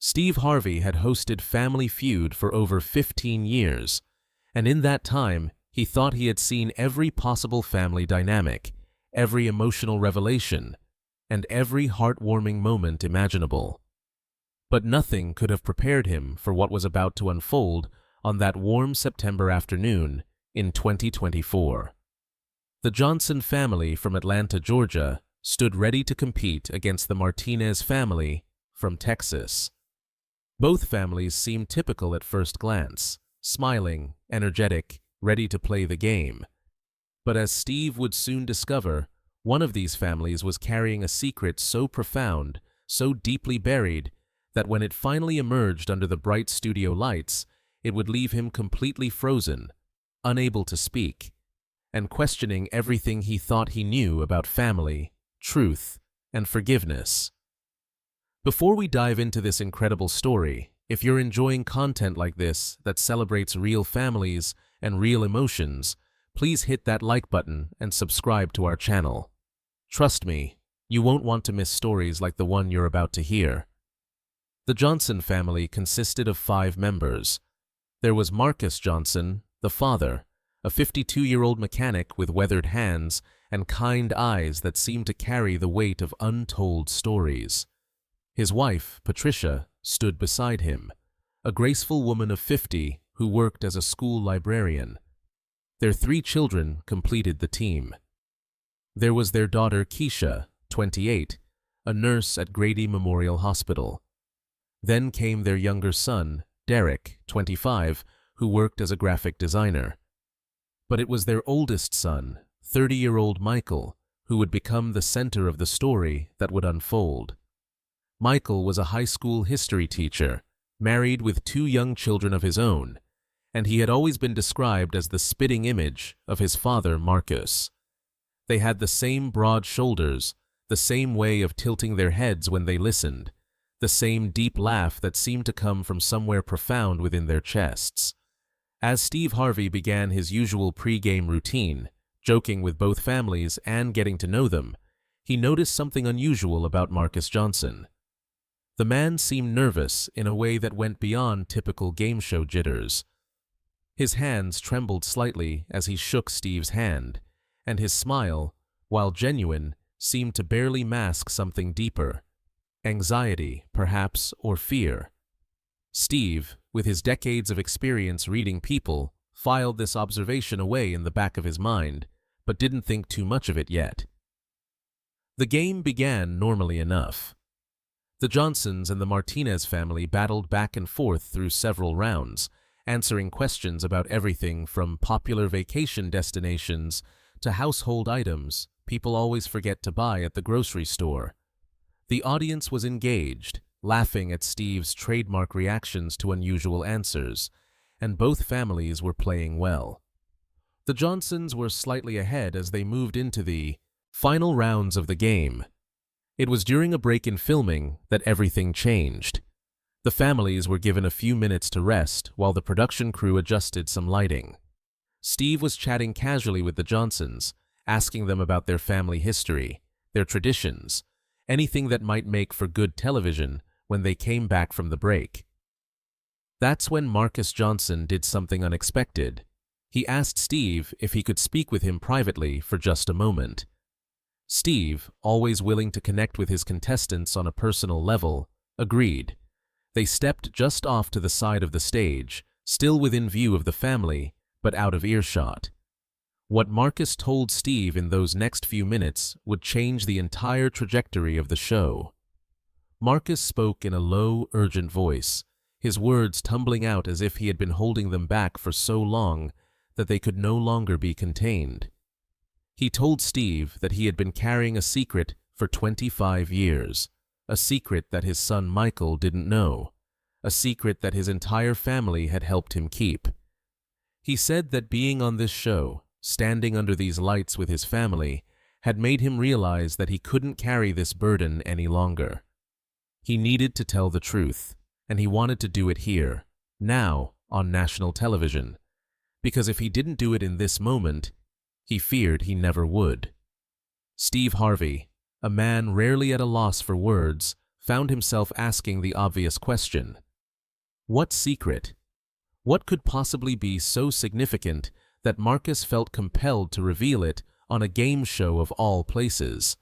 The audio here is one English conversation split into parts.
Steve Harvey had hosted Family Feud for over 15 years, and in that time, he thought he had seen every possible family dynamic, every emotional revelation, and every heartwarming moment imaginable. But nothing could have prepared him for what was about to unfold on that warm September afternoon in 2024. The Johnson family from Atlanta, Georgia, stood ready to compete against the Martinez family from Texas. Both families seemed typical at first glance, smiling, energetic, ready to play the game. But as Steve would soon discover, one of these families was carrying a secret so profound, so deeply buried, that when it finally emerged under the bright studio lights, it would leave him completely frozen, unable to speak, and questioning everything he thought he knew about family, truth, and forgiveness. Before we dive into this incredible story, if you're enjoying content like this that celebrates real families and real emotions, please hit that like button and subscribe to our channel. Trust me, you won't want to miss stories like the one you're about to hear. The Johnson family consisted of 5 members. There was Marcus Johnson, the father, a 52-year-old mechanic with weathered hands and kind eyes that seemed to carry the weight of untold stories. His wife, Patricia, stood beside him, a graceful woman of 50 who worked as a school librarian. Their 3 children completed the team. There was their daughter Keisha, 28, a nurse at Grady Memorial Hospital. Then came their younger son, Derek, 25, who worked as a graphic designer. But it was their oldest son, 30-year-old Michael, who would become the center of the story that would unfold. Michael was a high school history teacher, married with 2 young children of his own, and he had always been described as the spitting image of his father, Marcus. They had the same broad shoulders, the same way of tilting their heads when they listened, the same deep laugh that seemed to come from somewhere profound within their chests. As Steve Harvey began his usual pre-game routine, joking with both families and getting to know them, he noticed something unusual about Marcus Johnson. The man seemed nervous in a way that went beyond typical game show jitters. His hands trembled slightly as he shook Steve's hand, and his smile, while genuine, seemed to barely mask something deeper. Anxiety, perhaps, or fear. Steve, with his decades of experience reading people, filed this observation away in the back of his mind, but didn't think too much of it yet. The game began normally enough. The Johnsons and the Martinez family battled back and forth through several rounds, answering questions about everything from popular vacation destinations to household items people always forget to buy at the grocery store. The audience was engaged, laughing at Steve's trademark reactions to unusual answers, and both families were playing well. The Johnsons were slightly ahead as they moved into the final rounds of the game. It was during a break in filming that everything changed. The families were given a few minutes to rest while the production crew adjusted some lighting. Steve was chatting casually with the Johnsons, asking them about their family history, their traditions, anything that might make for good television when they came back from the break. That's when Marcus Johnson did something unexpected. He asked Steve if he could speak with him privately for just a moment. Steve, always willing to connect with his contestants on a personal level, agreed. They stepped just off to the side of the stage, still within view of the family, but out of earshot. What Marcus told Steve in those next few minutes would change the entire trajectory of the show. Marcus spoke in a low, urgent voice, his words tumbling out as if he had been holding them back for so long that they could no longer be contained. He told Steve that he had been carrying a secret for 25 years, a secret that his son Michael didn't know, a secret that his entire family had helped him keep. He said that being on this show, standing under these lights with his family, had made him realize that he couldn't carry this burden any longer. He needed to tell the truth, and he wanted to do it here, now, on national television, because if he didn't do it in this moment, he feared he never would. Steve Harvey, a man rarely at a loss for words, found himself asking the obvious question. What secret? What could possibly be so significant that Marcus felt compelled to reveal it on a game show of all places?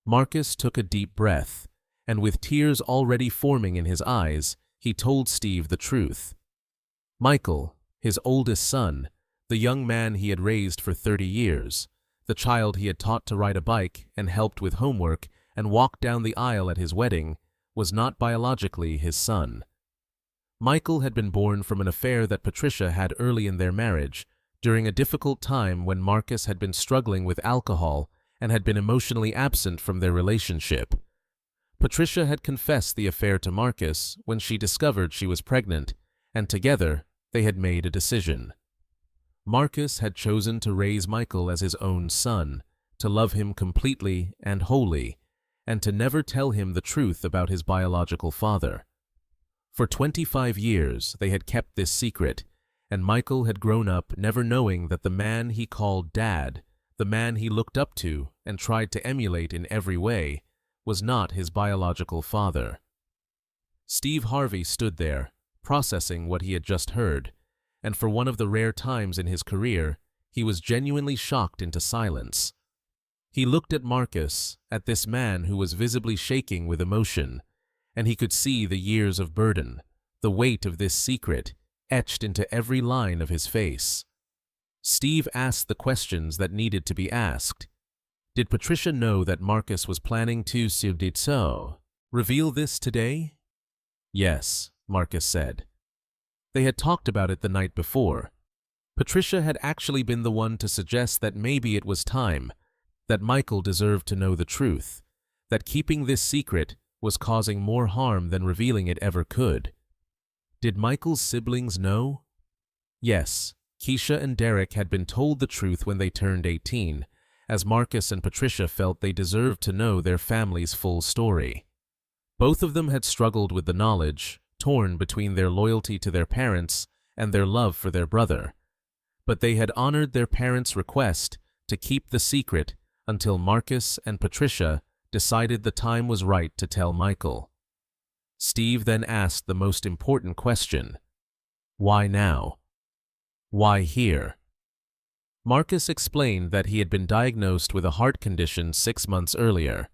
Marcus took a deep breath, and with tears already forming in his eyes, he told Steve the truth. Michael, his oldest son, the young man he had raised for 30 years, the child he had taught to ride a bike and helped with homework and walked down the aisle at his wedding, was not biologically his son. Michael had been born from an affair that Patricia had early in their marriage, during a difficult time when Marcus had been struggling with alcohol and had been emotionally absent from their relationship. Patricia had confessed the affair to Marcus when she discovered she was pregnant, and together they had made a decision. Marcus had chosen to raise Michael as his own son, to love him completely and wholly, and to never tell him the truth about his biological father. For 25 years they had kept this secret, and Michael had grown up never knowing that the man he called Dad, the man he looked up to and tried to emulate in every way, was not his biological father. Steve Harvey stood there, processing what he had just heard, and for one of the rare times in his career, he was genuinely shocked into silence. He looked at Marcus, at this man who was visibly shaking with emotion, and he could see the years of burden, the weight of this secret, etched into every line of his face. Steve asked the questions that needed to be asked. Did Patricia know that Marcus was planning to reveal this today? Yes, Marcus said. They had talked about it the night before. Patricia had actually been the one to suggest that maybe it was time, that Michael deserved to know the truth, that keeping this secret was causing more harm than revealing it ever could. Did Michael's siblings know? Yes, Keisha and Derek had been told the truth when they turned 18, as Marcus and Patricia felt they deserved to know their family's full story. Both of them had struggled with the knowledge, torn between their loyalty to their parents and their love for their brother. But they had honored their parents' request to keep the secret until Marcus and Patricia decided the time was right to tell Michael. Steve then asked the most important question. Why now? Why here? Marcus explained that he had been diagnosed with a heart condition 6 months earlier.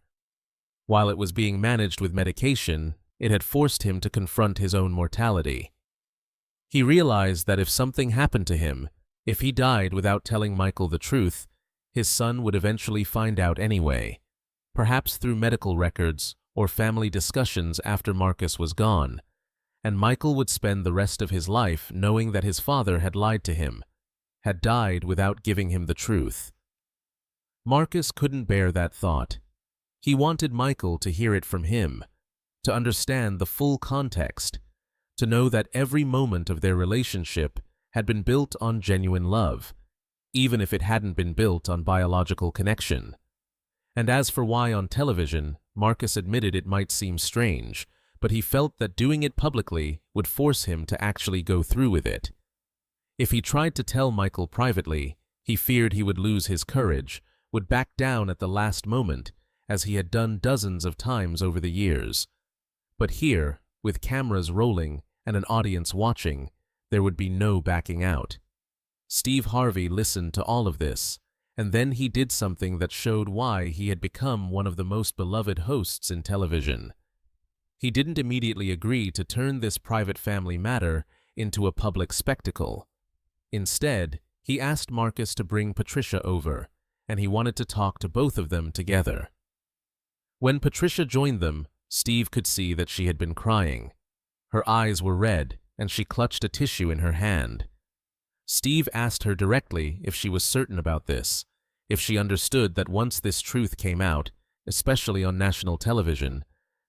While it was being managed with medication, it had forced him to confront his own mortality. He realized that if something happened to him, if he died without telling Michael the truth, his son would eventually find out anyway, perhaps through medical records or family discussions after Marcus was gone, and Michael would spend the rest of his life knowing that his father had lied to him, had died without giving him the truth. Marcus couldn't bear that thought. He wanted Michael to hear it from him, to understand the full context, to know that every moment of their relationship had been built on genuine love, even if it hadn't been built on biological connection. And as for why on television, Marcus admitted it might seem strange, but he felt that doing it publicly would force him to actually go through with it. If he tried to tell Michael privately, he feared he would lose his courage, would back down at the last moment, as he had done dozens of times over the years. But here, with cameras rolling and an audience watching, there would be no backing out. Steve Harvey listened to all of this, and then he did something that showed why he had become one of the most beloved hosts in television. He didn't immediately agree to turn this private family matter into a public spectacle. Instead, he asked Marcus to bring Patricia over, and he wanted to talk to both of them together. When Patricia joined them, Steve could see that she had been crying. Her eyes were red, and she clutched a tissue in her hand. Steve asked her directly if she was certain about this, if she understood that once this truth came out, especially on national television,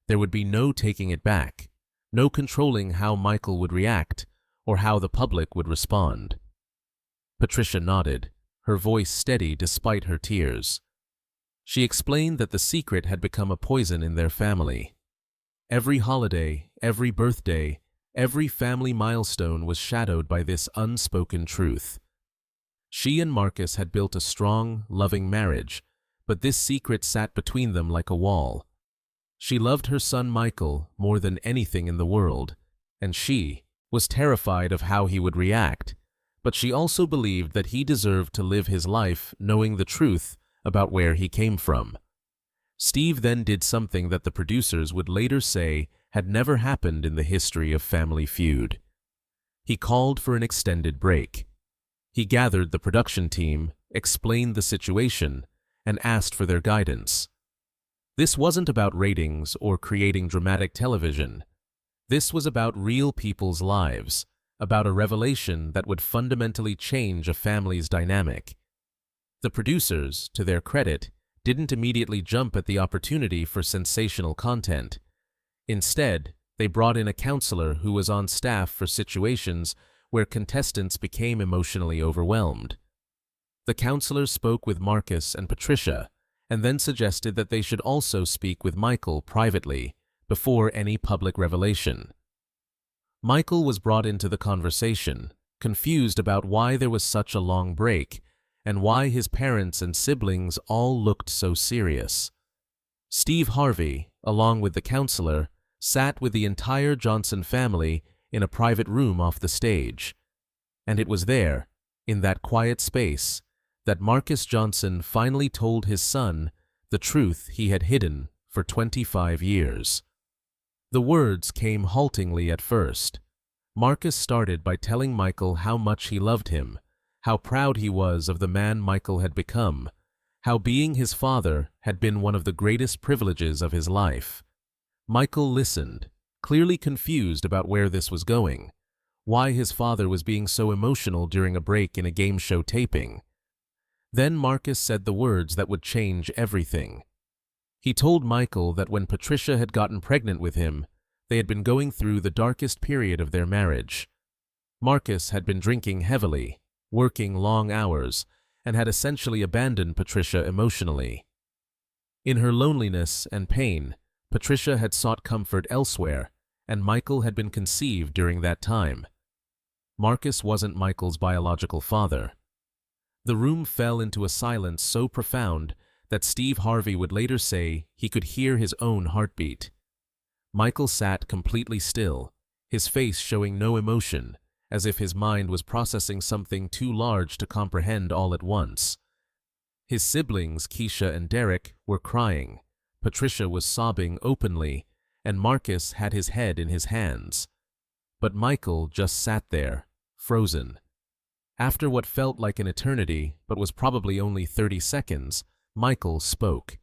there would be no taking it back, no controlling how Michael would react or how the public would respond. Patricia nodded, her voice steady despite her tears. She explained that the secret had become a poison in their family. Every holiday, every birthday, every family milestone was shadowed by this unspoken truth. She and Marcus had built a strong, loving marriage, but this secret sat between them like a wall. She loved her son Michael more than anything in the world, and she was terrified of how he would react, but she also believed that he deserved to live his life knowing the truth about where he came from. Steve then did something that the producers would later say had never happened in the history of Family Feud. He called for an extended break. He gathered the production team, explained the situation, and asked for their guidance. This wasn't about ratings or creating dramatic television. This was about real people's lives, about a revelation that would fundamentally change a family's dynamic. The producers, to their credit, didn't immediately jump at the opportunity for sensational content. Instead, they brought in a counselor who was on staff for situations where contestants became emotionally overwhelmed. The counselor spoke with Marcus and Patricia, and then suggested that they should also speak with Michael privately, before any public revelation. Michael was brought into the conversation, confused about why there was such a long break, and why his parents and siblings all looked so serious. Steve Harvey, along with the counselor, sat with the entire Johnson family in a private room off the stage. And it was there, in that quiet space, that Marcus Johnson finally told his son the truth he had hidden for 25 years. The words came haltingly at first. Marcus started by telling Michael how much he loved him, how proud he was of the man Michael had become, how being his father had been one of the greatest privileges of his life. Michael listened, clearly confused about where this was going, why his father was being so emotional during a break in a game show taping. Then Marcus said the words that would change everything. He told Michael that when Patricia had gotten pregnant with him, they had been going through the darkest period of their marriage. Marcus had been drinking heavily, working long hours, and had essentially abandoned Patricia emotionally. In her loneliness and pain, Patricia had sought comfort elsewhere, and Michael had been conceived during that time. Marcus wasn't Michael's biological father. The room fell into a silence so profound that Steve Harvey would later say he could hear his own heartbeat. Michael sat completely still, his face showing no emotion, as if his mind was processing something too large to comprehend all at once. His siblings, Keisha and Derek, were crying. Patricia was sobbing openly, and Marcus had his head in his hands. But Michael just sat there, frozen. After what felt like an eternity, but was probably only 30 seconds, Michael spoke.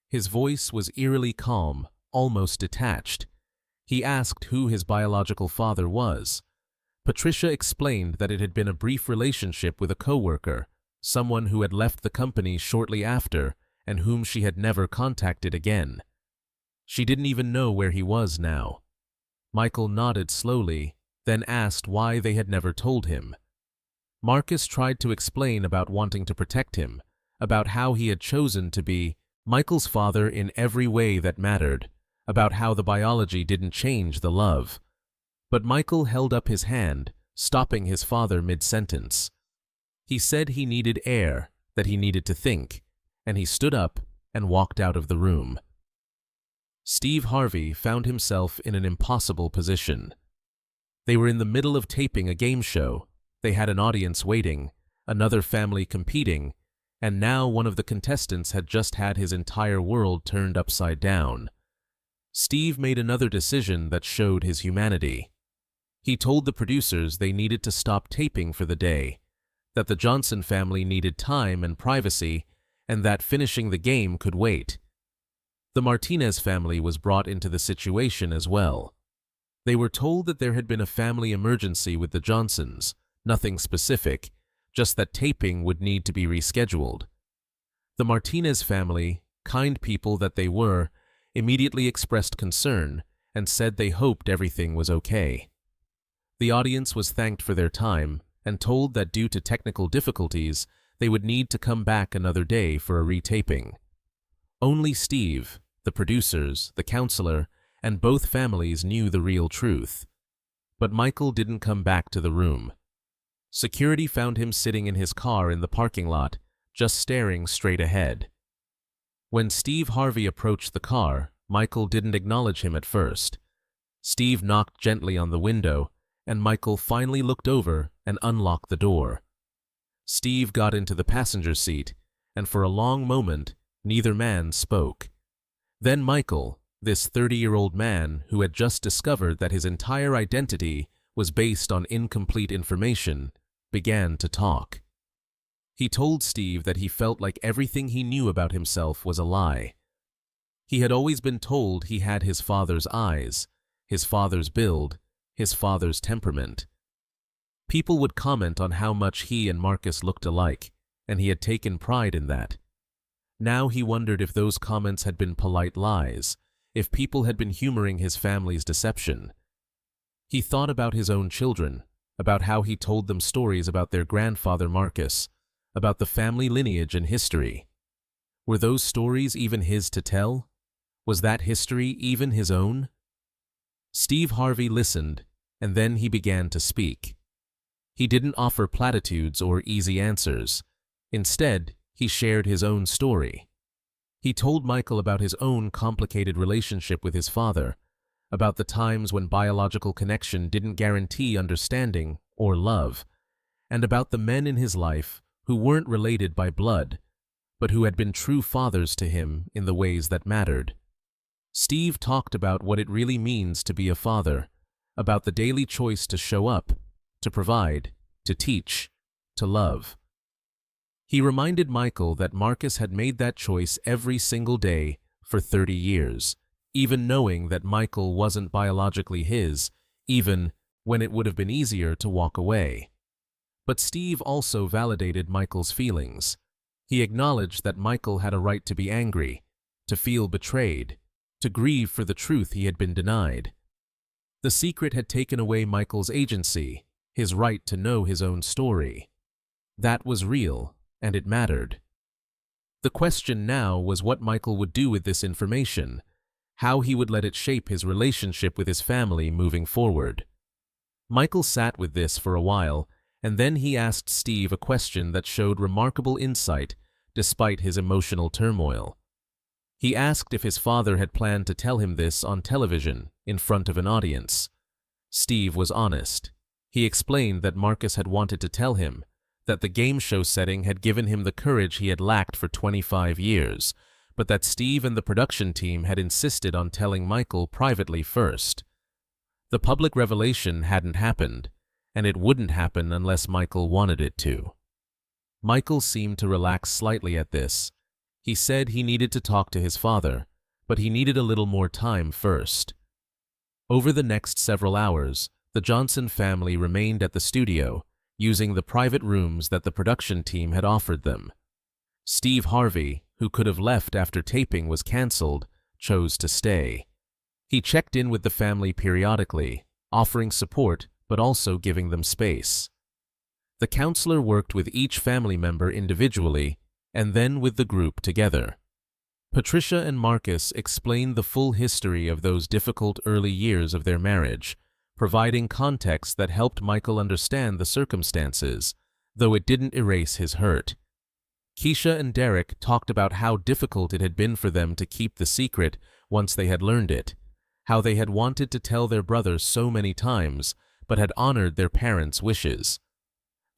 His voice was eerily calm, almost detached. He asked who his biological father was. Patricia explained that it had been a brief relationship with a coworker, someone who had left the company shortly after and whom she had never contacted again. She didn't even know where he was now. Michael nodded slowly, then asked why they had never told him. Marcus tried to explain about wanting to protect him, about how he had chosen to be Michael's father in every way that mattered, about how the biology didn't change the love. But Michael held up his hand, stopping his father mid-sentence. He said he needed air, that he needed to think, and he stood up and walked out of the room. Steve Harvey found himself in an impossible position. They were in the middle of taping a game show. They had an audience waiting, another family competing, and now one of the contestants had just had his entire world turned upside down. Steve made another decision that showed his humanity. He told the producers they needed to stop taping for the day, that the Johnson family needed time and privacy, and that finishing the game could wait. The Martinez family was brought into the situation as well. They were told that there had been a family emergency with the Johnsons, nothing specific, just that taping would need to be rescheduled. The Martinez family, kind people that they were, immediately expressed concern and said they hoped everything was okay. The audience was thanked for their time and told that due to technical difficulties, they would need to come back another day for a retaping. Only Steve, the producers, the counselor, and both families knew the real truth. But Michael didn't come back to the room. Security found him sitting in his car in the parking lot, just staring straight ahead. When Steve Harvey approached the car, Michael didn't acknowledge him at first. Steve knocked gently on the window, and Michael finally looked over and unlocked the door. Steve got into the passenger seat, and for a long moment, neither man spoke. Then Michael, this 30-year-old man who had just discovered that his entire identity was based on incomplete information, began to talk. He told Steve that he felt like everything he knew about himself was a lie. He had always been told he had his father's eyes, his father's build, his father's temperament. People would comment on how much he and Marcus looked alike, and he had taken pride in that. Now he wondered if those comments had been polite lies, if people had been humoring his family's deception. He thought about his own children, about how he told them stories about their grandfather Marcus, about the family lineage and history. Were those stories even his to tell? Was that history even his own? Steve Harvey listened, and then he began to speak. He didn't offer platitudes or easy answers. Instead, he shared his own story. He told Michael about his own complicated relationship with his father, about the times when biological connection didn't guarantee understanding or love, and about the men in his life who weren't related by blood, but who had been true fathers to him in the ways that mattered. Steve talked about what it really means to be a father, about the daily choice to show up, to provide, to teach, to love. He reminded Michael that Marcus had made that choice every single day for 30 years, even knowing that Michael wasn't biologically his, even when it would have been easier to walk away. But Steve also validated Michael's feelings. He acknowledged that Michael had a right to be angry, to feel betrayed, to grieve for the truth he had been denied. The secret had taken away Michael's agency, his right to know his own story. That was real, and it mattered. The question now was what Michael would do with this information, how he would let it shape his relationship with his family moving forward. Michael sat with this for a while, and then he asked Steve a question that showed remarkable insight despite his emotional turmoil. He asked if his father had planned to tell him this on television in front of an audience. Steve was honest. He explained that Marcus had wanted to tell him, that the game show setting had given him the courage he had lacked for 25 years, but that Steve and the production team had insisted on telling Michael privately first. The public revelation hadn't happened, and it wouldn't happen unless Michael wanted it to. Michael seemed to relax slightly at this. He said he needed to talk to his father, but he needed a little more time first. Over the next several hours, the Johnson family remained at the studio, using the private rooms that the production team had offered them. Steve Harvey, who could have left after taping was canceled, chose to stay. He checked in with the family periodically, offering support but also giving them space. The counselor worked with each family member individually and then with the group together. Patricia and Marcus explained the full history of those difficult early years of their marriage, providing context that helped Michael understand the circumstances, though it didn't erase his hurt. Keisha and Derek talked about how difficult it had been for them to keep the secret once they had learned it, how they had wanted to tell their brother so many times, but had honored their parents' wishes.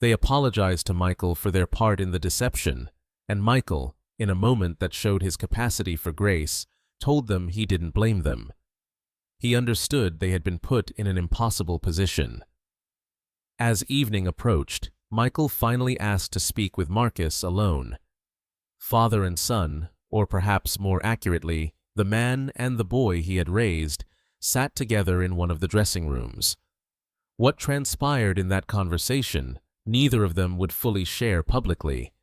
They apologized to Michael for their part in the deception, and Michael, in a moment that showed his capacity for grace, told them he didn't blame them. He understood they had been put in an impossible position. As evening approached, Michael finally asked to speak with Marcus alone. Father and son, or perhaps more accurately, the man and the boy he had raised, sat together in one of the dressing rooms. What transpired in that conversation, neither of them would fully share publicly,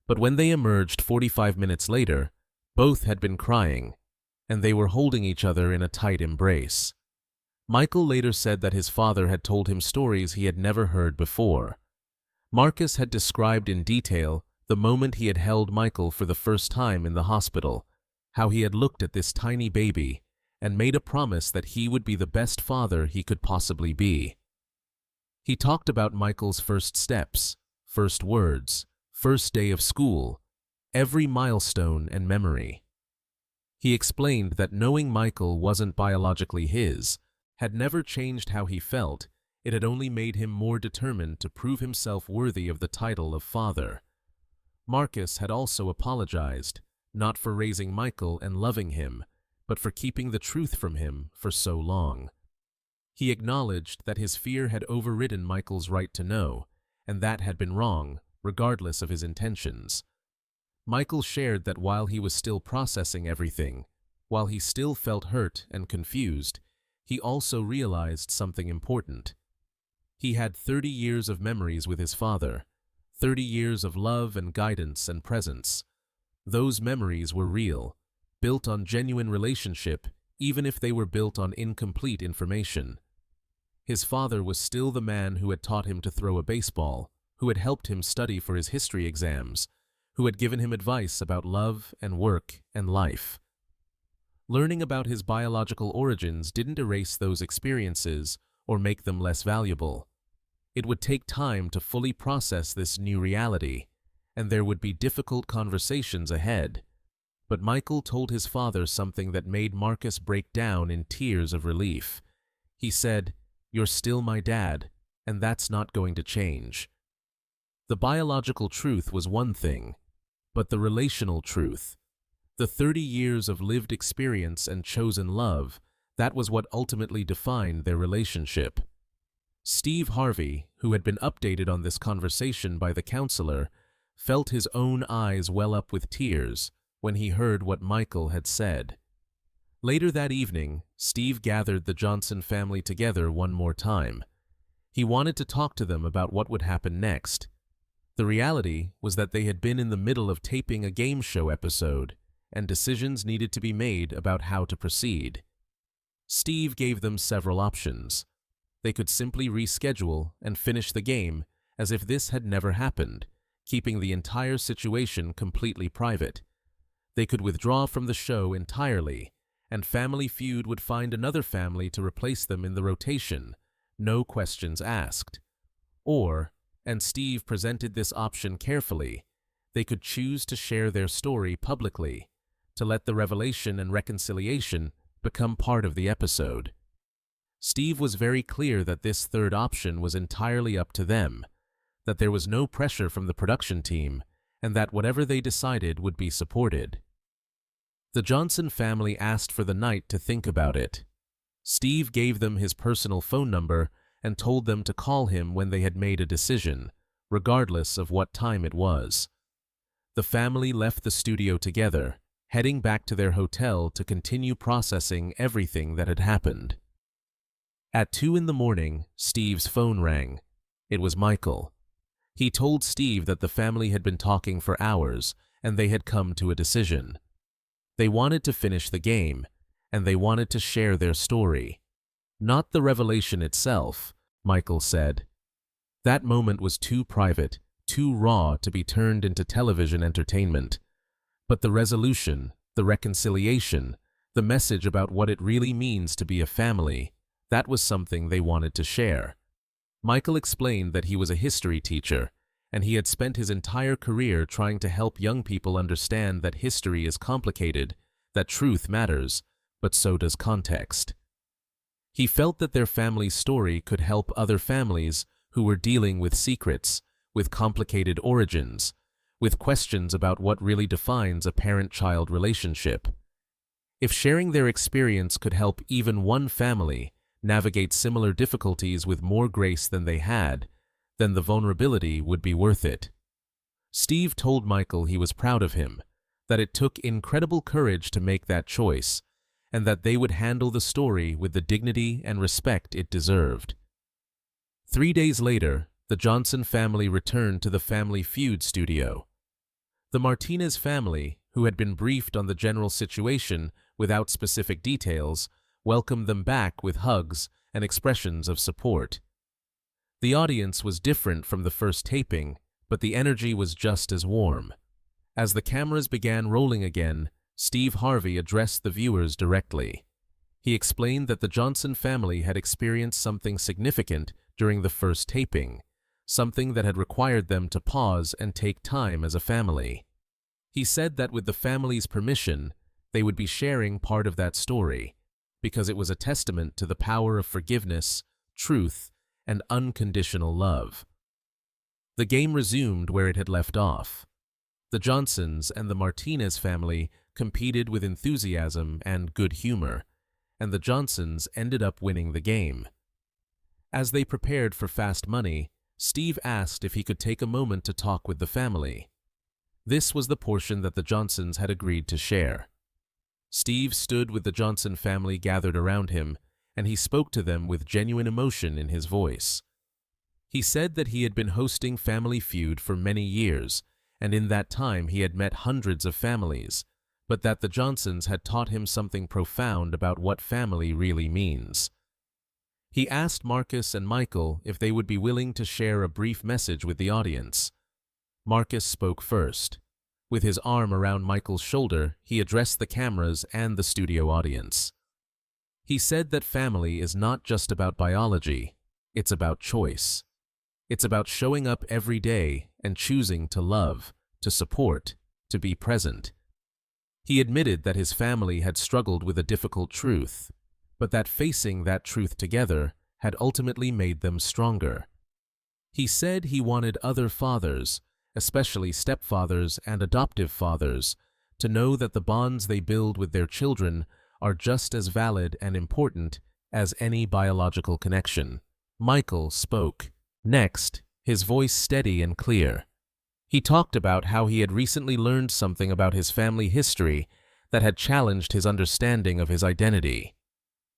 but when they emerged 45 minutes later, both had been crying, and they were holding each other in a tight embrace. Michael later said that his father had told him stories he had never heard before. Marcus had described in detail the moment he had held Michael for the first time in the hospital, how he had looked at this tiny baby and made a promise that he would be the best father he could possibly be. He talked about Michael's first steps, first words, first day of school, every milestone and memory. He explained that knowing Michael wasn't biologically his had never changed how he felt. It had only made him more determined to prove himself worthy of the title of father. Marcus had also apologized, not for raising Michael and loving him, but for keeping the truth from him for so long. He acknowledged that his fear had overridden Michael's right to know, and that had been wrong, regardless of his intentions. Michael shared that while he was still processing everything, while he still felt hurt and confused, he also realized something important. He had 30 years of memories with his father, 30 years of love and guidance and presence. Those memories were real, built on genuine relationship, even if they were built on incomplete information. His father was still the man who had taught him to throw a baseball, who had helped him study for his history exams, who had given him advice about love and work and life. Learning about his biological origins didn't erase those experiences or make them less valuable. It would take time to fully process this new reality, and there would be difficult conversations ahead. But Michael told his father something that made Marcus break down in tears of relief. He said, "You're still my dad, and that's not going to change." The biological truth was one thing, but the relational truth, the 30 years of lived experience and chosen love, that was what ultimately defined their relationship. Steve Harvey, who had been updated on this conversation by the counselor, felt his own eyes well up with tears when he heard what Michael had said. Later that evening, Steve gathered the Johnson family together one more time. He wanted to talk to them about what would happen next. The reality was that they had been in the middle of taping a game show episode, and decisions needed to be made about how to proceed. Steve gave them several options. They could simply reschedule and finish the game as if this had never happened, keeping the entire situation completely private. They could withdraw from the show entirely, and Family Feud would find another family to replace them in the rotation, no questions asked. Or, and Steve presented this option carefully, they could choose to share their story publicly, to let the revelation and reconciliation become part of the episode. Steve was very clear that this third option was entirely up to them, that there was no pressure from the production team, and that whatever they decided would be supported. The Johnson family asked for the night to think about it. Steve gave them his personal phone number and told them to call him when they had made a decision, regardless of what time it was. The family left the studio together, heading back to their hotel to continue processing everything that had happened. At 2 a.m, Steve's phone rang. It was Michael. He told Steve that the family had been talking for hours and they had come to a decision. They wanted to finish the game, and they wanted to share their story. Not the revelation itself, Michael said. That moment was too private, too raw to be turned into television entertainment. But the resolution, the reconciliation, the message about what it really means to be a family, that was something they wanted to share. Michael explained that he was a history teacher, and he had spent his entire career trying to help young people understand that history is complicated, that truth matters, but so does context. He felt that their family's story could help other families who were dealing with secrets, with complicated origins, with questions about what really defines a parent-child relationship. If sharing their experience could help even one family navigate similar difficulties with more grace than they had, then the vulnerability would be worth it. Steve told Michael he was proud of him, that it took incredible courage to make that choice, and that they would handle the story with the dignity and respect it deserved. 3 days later, the Johnson family returned to the Family Feud studio. The Martinez family, who had been briefed on the general situation without specific details, welcomed them back with hugs and expressions of support. The audience was different from the first taping, but the energy was just as warm. As the cameras began rolling again, Steve Harvey addressed the viewers directly. He explained that the Johnson family had experienced something significant during the first taping, something that had required them to pause and take time as a family. He said that with the family's permission, They would be sharing part of that story, because it was a testament to the power of forgiveness, truth, and unconditional love. The game resumed where it had left off. The Johnsons and the Martinez family competed with enthusiasm and good humor, and the Johnsons ended up winning the game. As they prepared for fast money, Steve asked if he could take a moment to talk with the family. This was the portion that the Johnsons had agreed to share. Steve stood with the Johnson family gathered around him, and he spoke to them with genuine emotion in his voice. He said that he had been hosting Family Feud for many years, and in that time he had met hundreds of families, but that the Johnsons had taught him something profound about what family really means. He asked Marcus and Michael if they would be willing to share a brief message with the audience. Marcus spoke first. With his arm around Michael's shoulder, he addressed the cameras and the studio audience. He said that family is not just about biology, it's about choice. It's about showing up every day and choosing to love, to support, to be present. He admitted that his family had struggled with a difficult truth, but that facing that truth together had ultimately made them stronger. He said he wanted other fathers, especially stepfathers and adoptive fathers, to know that the bonds they build with their children are just as valid and important as any biological connection. Michael spoke. Next, his voice steady and clear. He talked about how he had recently learned something about his family history that had challenged his understanding of his identity.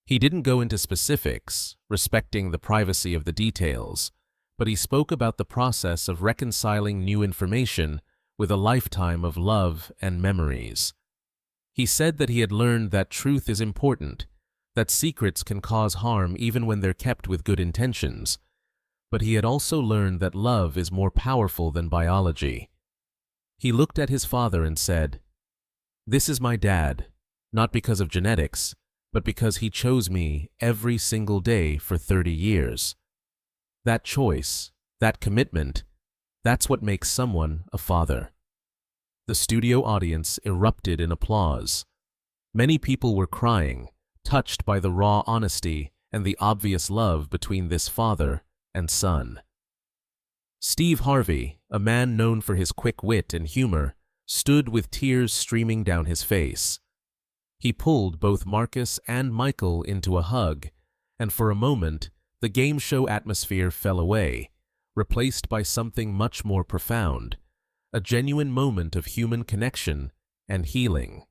He didn't go into specifics, respecting the privacy of the details, but he spoke about the process of reconciling new information with a lifetime of love and memories. He said that he had learned that truth is important, that secrets can cause harm even when they're kept with good intentions, but he had also learned that love is more powerful than biology. He looked at his father and said, "This is my dad, not because of genetics, but because he chose me every single day for 30 years. That choice, that commitment, that's what makes someone a father." The studio audience erupted in applause. Many people were crying, touched by the raw honesty and the obvious love between this father and son. Steve Harvey, a man known for his quick wit and humor, stood with tears streaming down his face. He pulled both Marcus and Michael into a hug, and for a moment, the game show atmosphere fell away, replaced by something much more profound, a genuine moment of human connection and healing.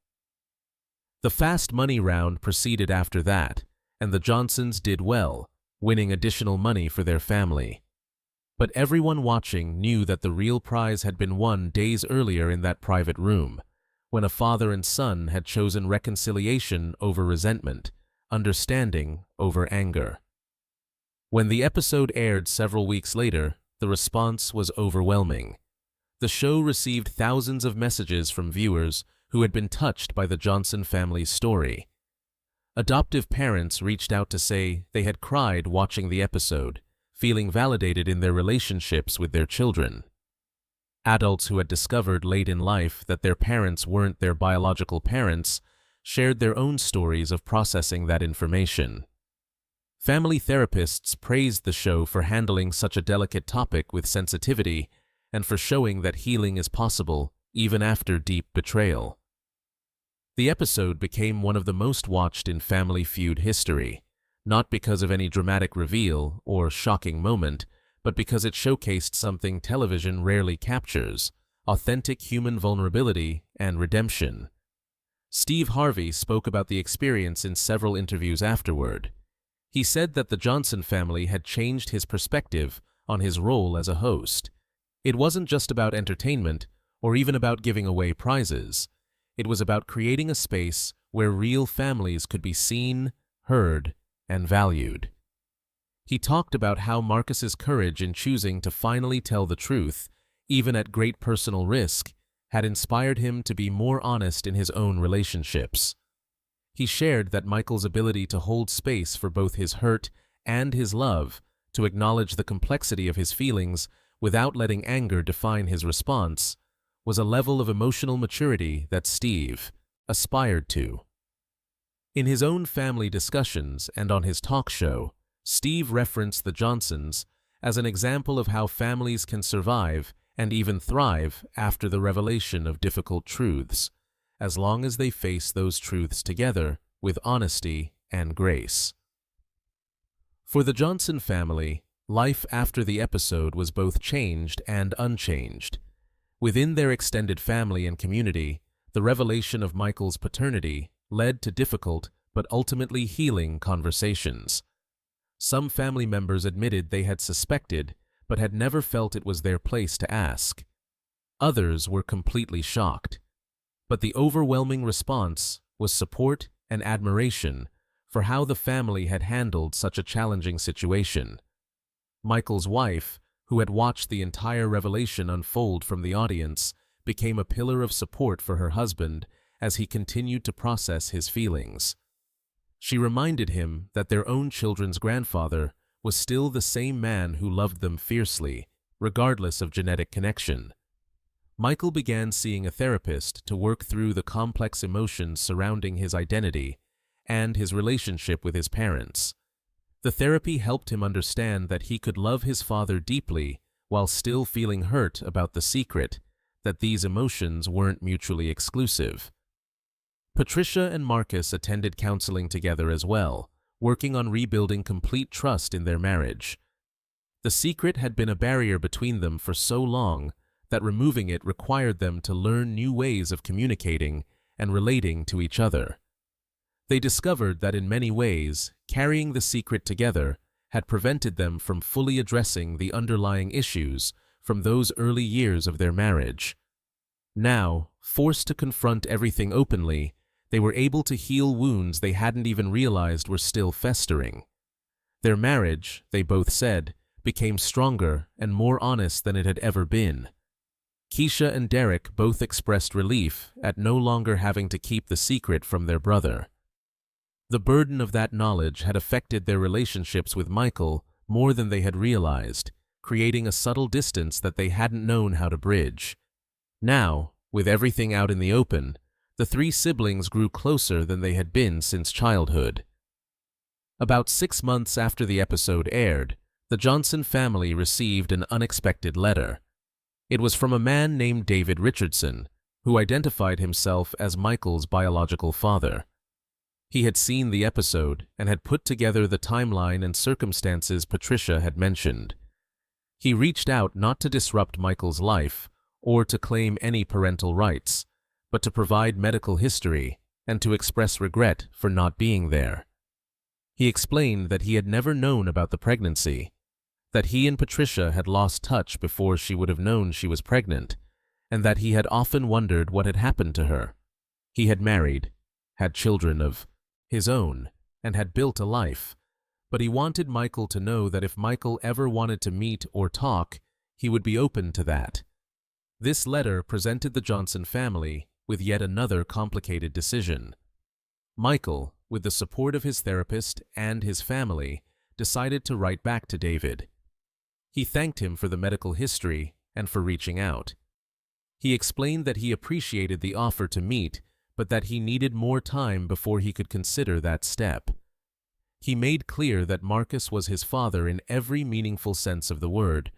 The fast money round proceeded after that, and the Johnsons did well, winning additional money for their family. But everyone watching knew that the real prize had been won days earlier in that private room, when a father and son had chosen reconciliation over resentment, understanding over anger. When the episode aired several weeks later, the response was overwhelming. The show received thousands of messages from viewers who had been touched by the Johnson family's story. Adoptive parents reached out to say they had cried watching the episode, feeling validated in their relationships with their children. Adults who had discovered late in life that their parents weren't their biological parents shared their own stories of processing that information. Family therapists praised the show for handling such a delicate topic with sensitivity and for showing that healing is possible even after deep betrayal. The episode became one of the most watched in Family Feud history, not because of any dramatic reveal or shocking moment, but because it showcased something television rarely captures: authentic human vulnerability and redemption. Steve Harvey spoke about the experience in several interviews afterward. He said that the Johnson family had changed his perspective on his role as a host. It wasn't just about entertainment or even about giving away prizes. It was about creating a space where real families could be seen, heard, and valued. He talked about how Marcus's courage in choosing to finally tell the truth, even at great personal risk, had inspired him to be more honest in his own relationships. He shared that Michael's ability to hold space for both his hurt and his love, to acknowledge the complexity of his feelings without letting anger define his response, was a level of emotional maturity that Steve, aspired to. In his own family discussions and on his talk show, Steve referenced the Johnsons as an example of how families can survive and even thrive after the revelation of difficult truths, as long as they face those truths together with honesty and grace. For the Johnson family, life after the episode was both changed and unchanged. Within their extended family and community, the revelation of Michael's paternity led to difficult but ultimately healing conversations. Some family members admitted they had suspected but had never felt it was their place to ask. Others were completely shocked. But the overwhelming response was support and admiration for how the family had handled such a challenging situation. Michael's wife, who had watched the entire revelation unfold from the audience, became a pillar of support for her husband as he continued to process his feelings. She reminded him that their own children's grandfather was still the same man who loved them fiercely, regardless of genetic connection. Michael began seeing a therapist to work through the complex emotions surrounding his identity and his relationship with his parents. The therapy helped him understand that he could love his father deeply while still feeling hurt about the secret that these emotions weren't mutually exclusive. Patricia and Marcus attended counseling together as well, working on rebuilding complete trust in their marriage. The secret had been a barrier between them for so long that removing it required them to learn new ways of communicating and relating to each other. They discovered that in many ways, carrying the secret together had prevented them from fully addressing the underlying issues from those early years of their marriage. Now, forced to confront everything openly, they were able to heal wounds they hadn't even realized were still festering. Their marriage, they both said, became stronger and more honest than it had ever been. Keisha and Derek both expressed relief at no longer having to keep the secret from their brother. The burden of that knowledge had affected their relationships with Michael more than they had realized, creating a subtle distance that they hadn't known how to bridge. Now, with everything out in the open, the three siblings grew closer than they had been since childhood. About 6 months after the episode aired, the Johnson family received an unexpected letter. It was from a man named David Richardson, who identified himself as Michael's biological father. He had seen the episode and had put together the timeline and circumstances Patricia had mentioned. He reached out not to disrupt Michael's life or to claim any parental rights, but to provide medical history and to express regret for not being there. He explained that he had never known about the pregnancy, that he and Patricia had lost touch before she would have known she was pregnant, and that he had often wondered what had happened to her. He had married, had children of his own, and had built a life, but he wanted Michael to know that if Michael ever wanted to meet or talk, he would be open to that. This letter presented the Johnson family with yet another complicated decision. Michael, with the support of his therapist and his family, decided to write back to David. He thanked him for the medical history and for reaching out. He explained that he appreciated the offer to meet, but that he needed more time before he could consider that step. He made clear that Marcus was his father in every meaningful sense of the word,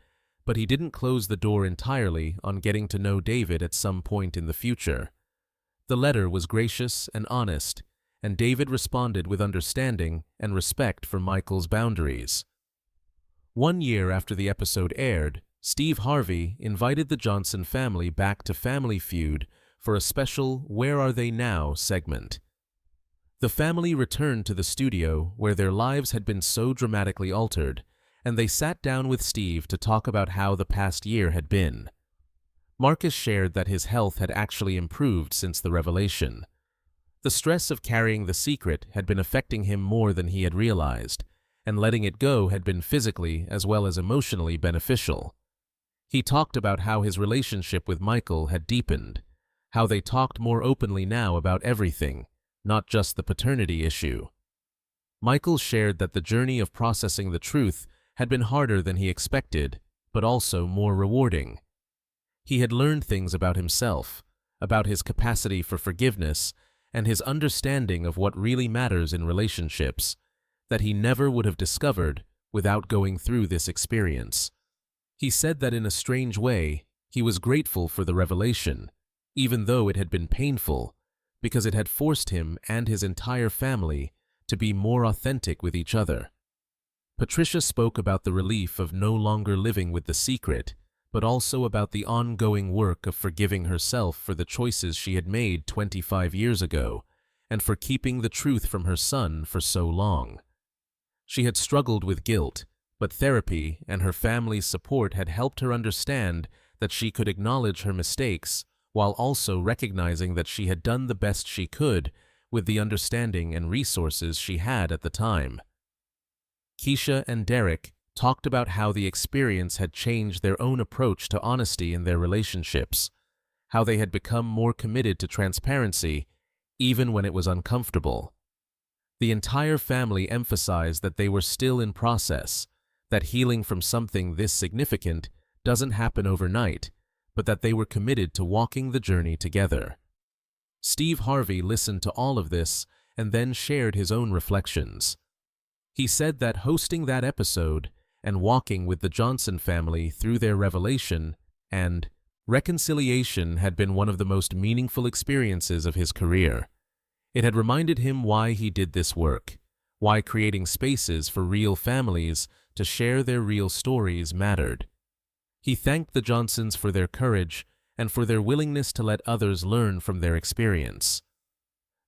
but he didn't close the door entirely on getting to know David at some point in the future. The letter was gracious and honest, and David responded with understanding and respect for Michael's boundaries. 1 year after the episode aired, Steve Harvey invited the Johnson family back to Family Feud for a special Where Are They Now segment. The family returned to the studio where their lives had been so dramatically altered, and they sat down with Steve to talk about how the past year had been. Marcus shared that his health had actually improved since the revelation. The stress of carrying the secret had been affecting him more than he had realized, and letting it go had been physically as well as emotionally beneficial. He talked about how his relationship with Michael had deepened, how they talked more openly now about everything, not just the paternity issue. Michael shared that the journey of processing the truth had been harder than he expected, but also more rewarding. He had learned things about himself, about his capacity for forgiveness, and his understanding of what really matters in relationships that he never would have discovered without going through this experience. He said that in a strange way, he was grateful for the revelation, even though it had been painful, because it had forced him and his entire family to be more authentic with each other. Patricia spoke about the relief of no longer living with the secret, but also about the ongoing work of forgiving herself for the choices she had made 25 years ago and for keeping the truth from her son for so long. She had struggled with guilt, but therapy and her family's support had helped her understand that she could acknowledge her mistakes while also recognizing that she had done the best she could with the understanding and resources she had at the time. Keisha and Derek talked about how the experience had changed their own approach to honesty in their relationships, how they had become more committed to transparency even when it was uncomfortable. The entire family emphasized that they were still in process, that healing from something this significant doesn't happen overnight, but that they were committed to walking the journey together. Steve Harvey listened to all of this and then shared his own reflections. He said that hosting that episode and walking with the Johnson family through their revelation and reconciliation had been one of the most meaningful experiences of his career. It had reminded him why he did this work, why creating spaces for real families to share their real stories mattered. He thanked the Johnsons for their courage and for their willingness to let others learn from their experience.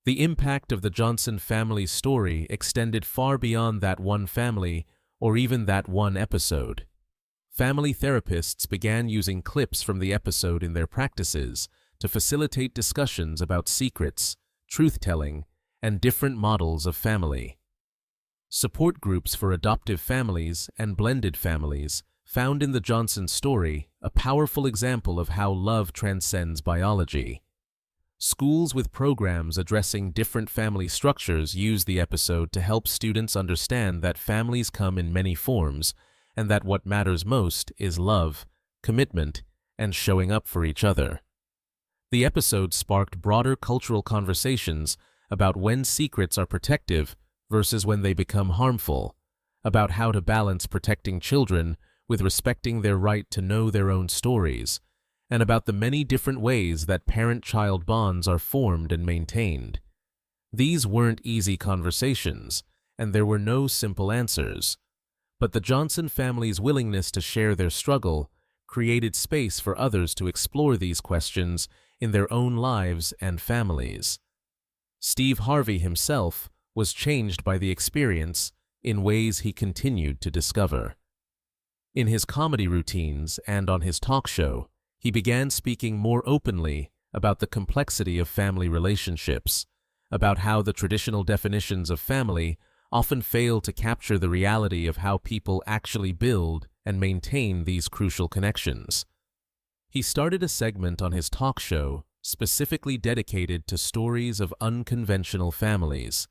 The impact of the Johnson family's story extended far beyond that one family or even that one episode. Family therapists began using clips from the episode in their practices to facilitate discussions about secrets, truth-telling, and different models of family. Support groups for adoptive families and blended families found in the Johnson story a powerful example of how love transcends biology. Schools with programs addressing different family structures use the episode to help students understand that families come in many forms and that what matters most is love, commitment, and showing up for each other. The episode sparked broader cultural conversations about when secrets are protective versus when they become harmful, about how to balance protecting children with respecting their right to know their own stories, and about the many different ways that parent-child bonds are formed and maintained. These weren't easy conversations, and there were no simple answers, but the Johnson family's willingness to share their struggle created space for others to explore these questions in their own lives and families. Steve Harvey himself was changed by the experience in ways he continued to discover. In his comedy routines and on his talk show, he began speaking more openly about the complexity of family relationships, about how the traditional definitions of family often fail to capture the reality of how people actually build and maintain these crucial connections. He started a segment on his talk show specifically dedicated to stories of unconventional families,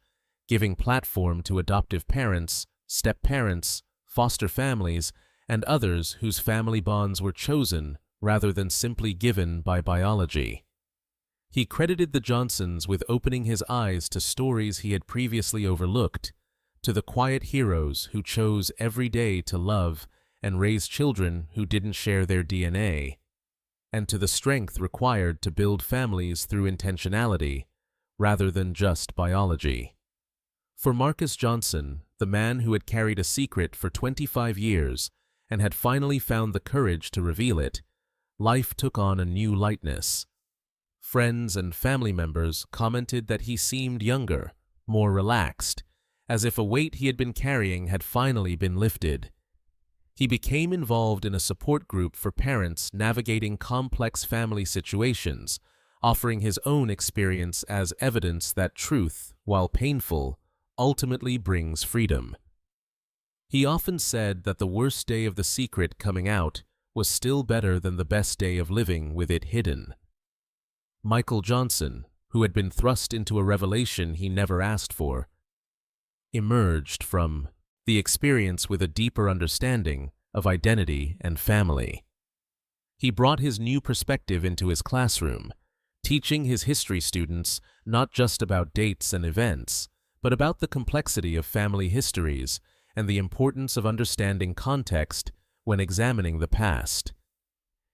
giving platform to adoptive parents, step-parents, foster families, and others whose family bonds were chosen rather than simply given by biology. He credited the Johnsons with opening his eyes to stories he had previously overlooked, to the quiet heroes who chose every day to love and raise children who didn't share their DNA, and to the strength required to build families through intentionality rather than just biology. For Marcus Johnson, the man who had carried a secret for 25 years and had finally found the courage to reveal it, life took on a new lightness. Friends and family members commented that he seemed younger, more relaxed, as if a weight he had been carrying had finally been lifted. He became involved in a support group for parents navigating complex family situations, offering his own experience as evidence that truth, while painful, ultimately brings freedom. He often said that the worst day of the secret coming out was still better than the best day of living with it hidden. Michael Johnson, who had been thrust into a revelation he never asked for, emerged from the experience with a deeper understanding of identity and family. He brought his new perspective into his classroom, teaching his history students not just about dates and events, but about the complexity of family histories and the importance of understanding context when examining the past.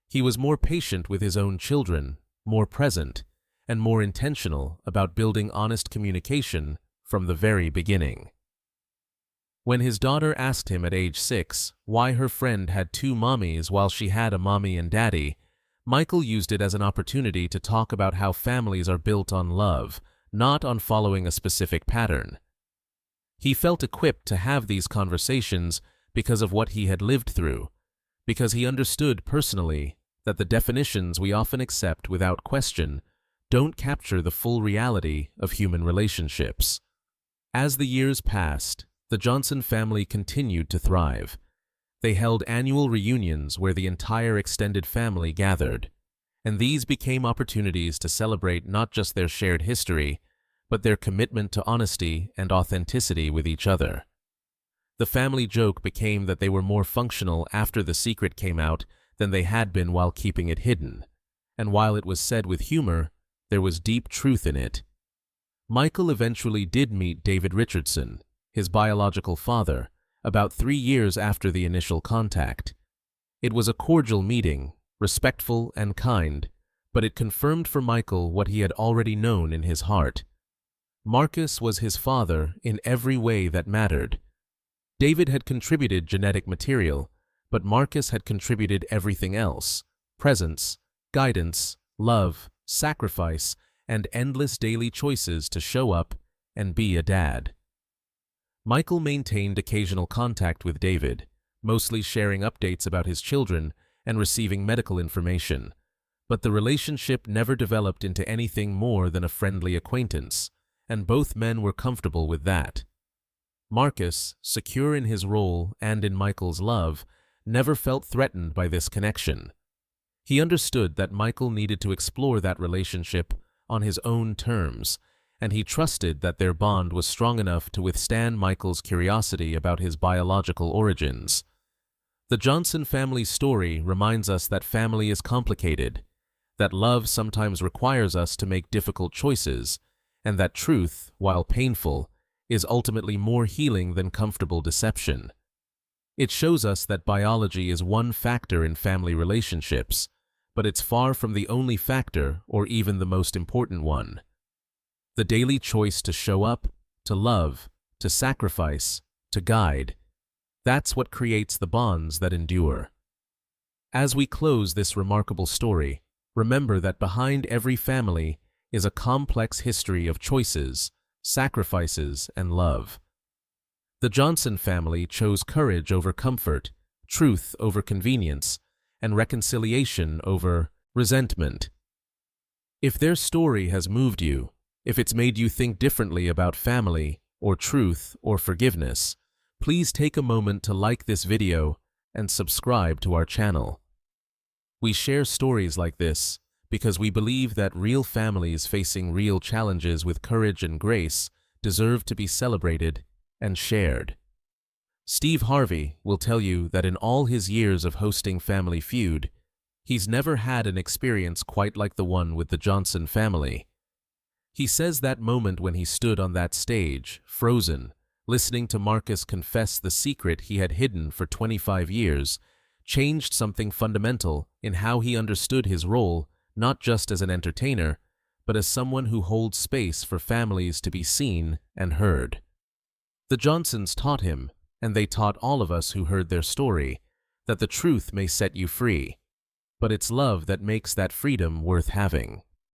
He was more patient with his own children, more present, and more intentional about building honest communication from the very beginning. When his daughter asked him at age 6 why her friend had two mommies while she had a mommy and daddy, Michael used it as an opportunity to talk about how families are built on love, not on following a specific pattern. He felt equipped to have these conversations because of what he had lived through, because he understood personally that the definitions we often accept without question don't capture the full reality of human relationships. As the years passed, the Johnson family continued to thrive. They held annual reunions where the entire extended family gathered, and these became opportunities to celebrate not just their shared history, but their commitment to honesty and authenticity with each other. The family joke became that they were more functional after the secret came out than they had been while keeping it hidden, and while it was said with humor, there was deep truth in it. Michael eventually did meet David Richardson, his biological father, about 3 years after the initial contact. It was a cordial meeting, respectful and kind, but it confirmed for Michael what he had already known in his heart. Marcus was his father in every way that mattered. David had contributed genetic material, but Marcus had contributed everything else: presence, guidance, love, sacrifice, and endless daily choices to show up and be a dad. Michael maintained occasional contact with David, mostly sharing updates about his children and receiving medical information, but the relationship never developed into anything more than a friendly acquaintance, and both men were comfortable with that. Marcus, secure in his role and in Michael's love, never felt threatened by this connection. He understood that Michael needed to explore that relationship on his own terms, and he trusted that their bond was strong enough to withstand Michael's curiosity about his biological origins. The Johnson family story reminds us that family is complicated, that love sometimes requires us to make difficult choices, and that truth, while painful, is ultimately more healing than comfortable deception. It shows us that biology is one factor in family relationships, but it's far from the only factor or even the most important one. The daily choice to show up, to love, to sacrifice, to guide, that's what creates the bonds that endure. As we close this remarkable story, remember that behind every family is a complex history of choices, sacrifices, and love. The Johnson family chose courage over comfort, truth over convenience, and reconciliation over resentment. If their story has moved you, if it's made you think differently about family, or truth, or forgiveness, please take a moment to like this video and subscribe to our channel. We share stories like this because we believe that real families facing real challenges with courage and grace deserve to be celebrated and shared. Steve Harvey will tell you that in all his years of hosting Family Feud, he's never had an experience quite like the one with the Johnson family. He says that moment when he stood on that stage, frozen, listening to Marcus confess the secret he had hidden for 25 years, changed something fundamental in how he understood his role, not just as an entertainer, but as someone who holds space for families to be seen and heard. The Johnsons taught him, and they taught all of us who heard their story, that the truth may set you free, but it's love that makes that freedom worth having.